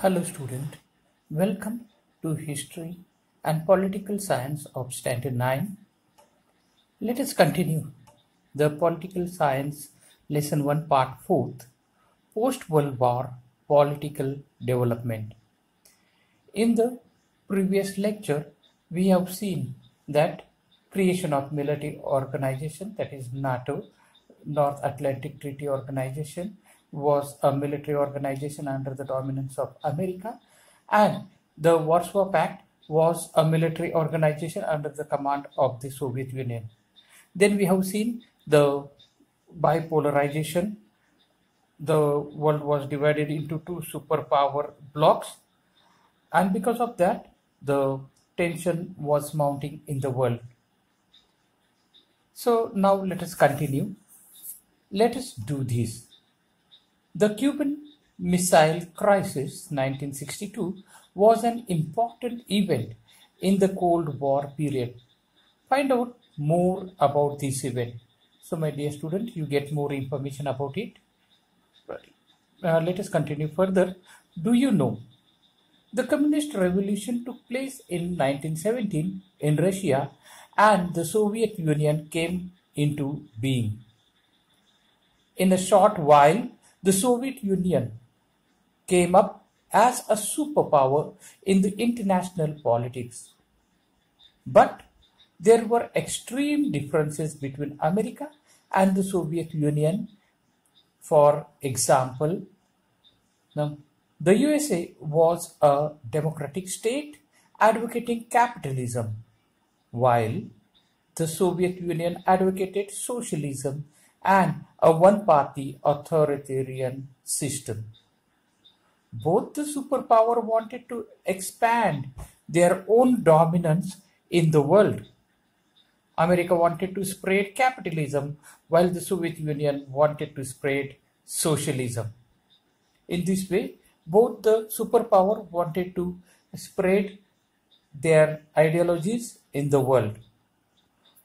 Hello student, welcome to History and Political Science of Standard 9. Let us continue the Political Science Lesson 1 Part 4th, Post-World War Political Development. In the previous lecture, we have seen that creation of military organization, that is NATO, North Atlantic Treaty Organization, was a military organization under the dominance of America, and the Warsaw Pact was a military organization under the command of the Soviet Union. Then we have seen the bipolarization. The world was divided into two superpower blocks, and because of that the tension was mounting in the world. So now let us continue. Let us do this. The Cuban Missile Crisis 1962 was an important event in the Cold War period. Find out more about this event. So my dear student, you get more information about it. Let us continue further. Do you know the Communist Revolution took place in 1917 in Russia and the Soviet Union came into being. In a short while, the Soviet Union came up as a superpower in the international politics. But there were extreme differences between America and the Soviet Union. For example, the USA was a democratic state advocating capitalism, while the Soviet Union advocated socialism and a one-party authoritarian system. Both the superpower wanted to expand their own dominance in the world. America wanted to spread capitalism, while the Soviet Union wanted to spread socialism. In this way, both the superpower wanted to spread their ideologies in the world.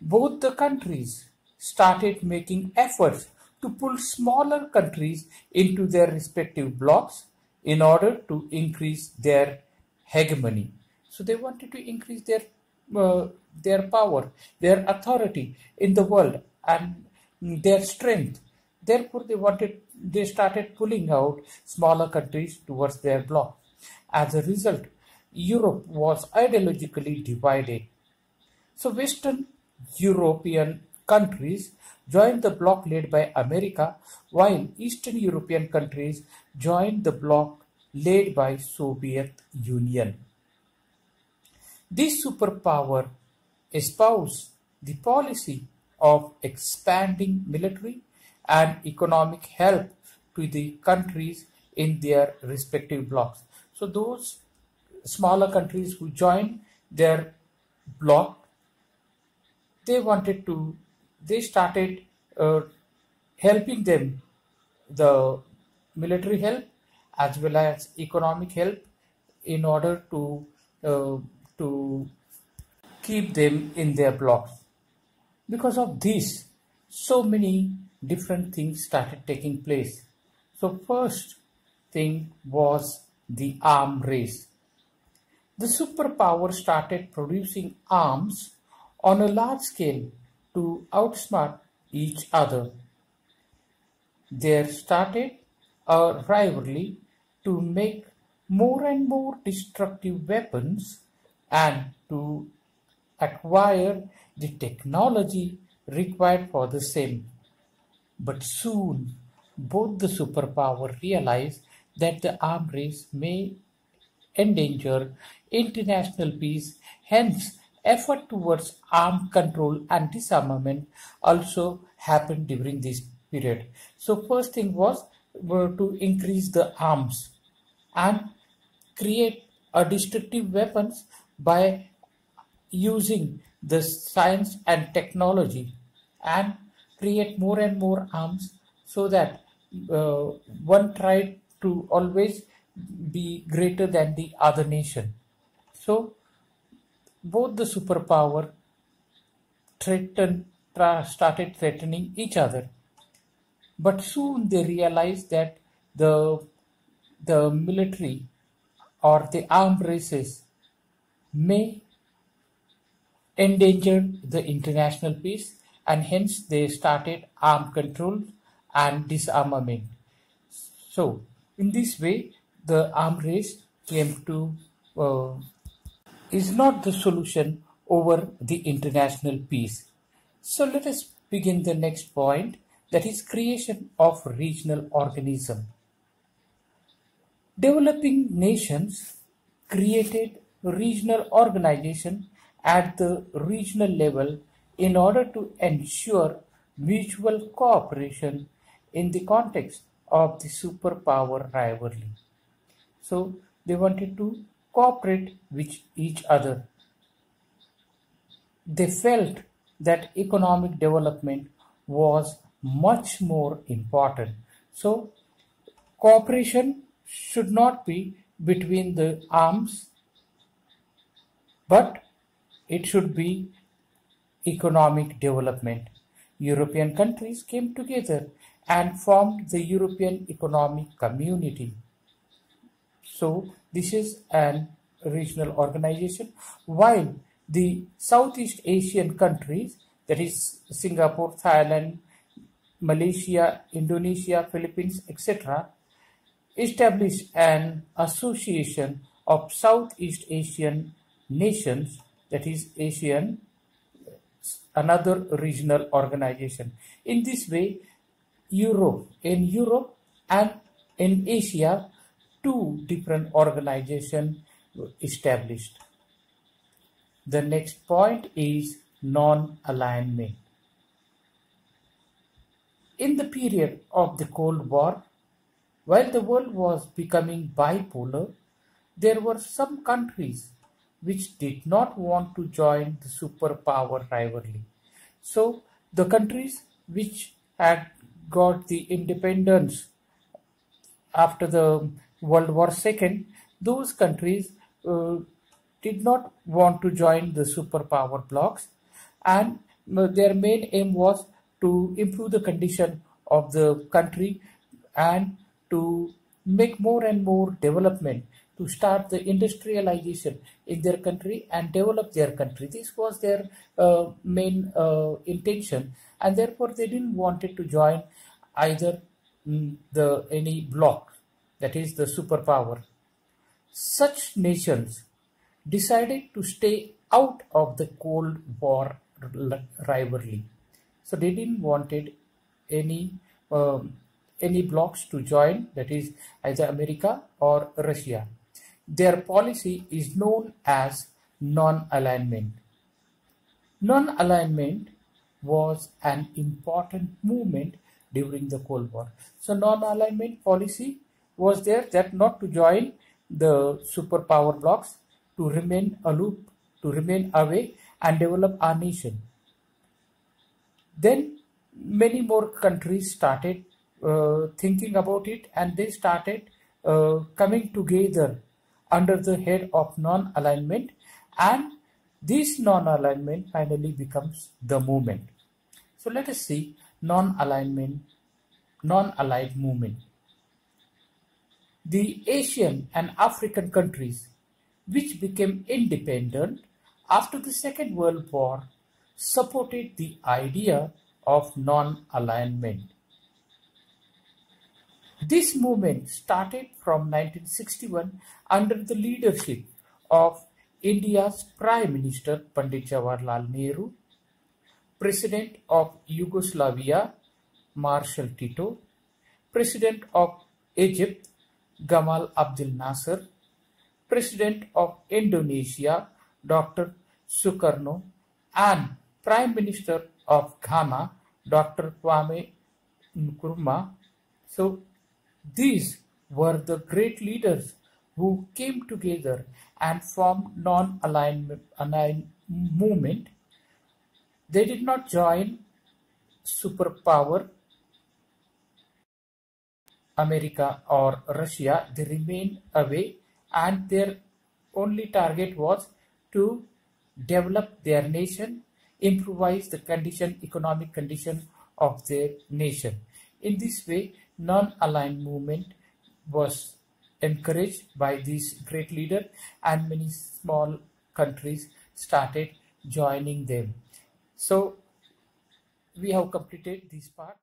Both the countries started making efforts to pull smaller countries into their respective blocs in order to increase their hegemony. So they wanted to increase their power, their authority in the world, and their strength. Therefore, they started pulling out smaller countries towards their bloc. As a result, Europe was ideologically divided. So Western European countries joined the bloc led by America, while Eastern European countries joined the bloc led by Soviet Union. This superpower espoused the policy of expanding military and economic help to the countries in their respective blocs. So those smaller countries who joined their bloc, they started helping them, the military help as well as economic help, in order to keep them in their blocks. Because of this, so many different things started taking place. So first thing was the arm race. The superpower started producing arms on a large scale to outsmart each other. There started a rivalry to make more and more destructive weapons and to acquire the technology required for the same. But soon, both the superpower realized that the arm race may endanger international peace. Hence, effort towards armed control and disarmament also happened during this period. So first thing was to increase the arms and create a destructive weapons by using the science and technology, and create more and more arms, so that one tried to always be greater than the other nation. So both the superpower started threatening each other. But soon they realized that the military or the armed races may endanger the international peace, and hence they started armed control and disarmament. So, in this way, the arms race came to is not the solution over the international peace. So let us begin the next point, that is creation of regional organism. Developing nations created regional organization at the regional level in order to ensure mutual cooperation in the context of the superpower rivalry. So they wanted to cooperate with each other. They felt that economic development was much more important. So cooperation should not be between the arms, but it should be economic development. European countries came together and formed the European Economic Community. So this is an regional organization, while the Southeast Asian countries, that is Singapore, Thailand, Malaysia, Indonesia, Philippines, etc., established an association of Southeast Asian nations, that is ASEAN, another regional organization. In this way, in Europe and in Asia, two different organizations were established. The next point is non-alignment. In the period of the Cold War, while the world was becoming bipolar, there were some countries which did not want to join the superpower rivalry. So the countries which had got the independence after the World War II, those countries did not want to join the superpower blocs, and their main aim was to improve the condition of the country and to make more and more development, to start the industrialization in their country and develop their country. This was their main intention, and therefore they didn't want to join either any bloc, that is the superpower. Such nations decided to stay out of the Cold War rivalry. So they didn't wanted any blocs to join, that is either America or Russia. Their policy is known as non-alignment. Non-alignment was an important movement during the Cold War. So non-alignment policy was there, that not to join the superpower blocs, to remain aloof, to remain away and develop our nation. Then many more countries started thinking about it, and they started coming together under the head of non-alignment, and this non-alignment finally becomes the movement. So let us see non-aligned movement. The Asian and African countries which became independent after the Second World War supported the idea of non-alignment. This movement started from 1961 under the leadership of India's Prime Minister Pandit Jawaharlal Nehru, President of Yugoslavia Marshal Tito, President of Egypt Gamal Abdel Nasser, President of Indonesia Dr. Sukarno, and Prime Minister of Ghana Dr. Kwame Nkrumah. So these were the great leaders who came together and formed non-aligned movement. They did not join superpower America or Russia. They remained away, and their only target was to develop their nation, improvise the economic condition of their nation. In this way, non-aligned movement was encouraged by these great leaders, and many small countries started joining them. So we have completed this part.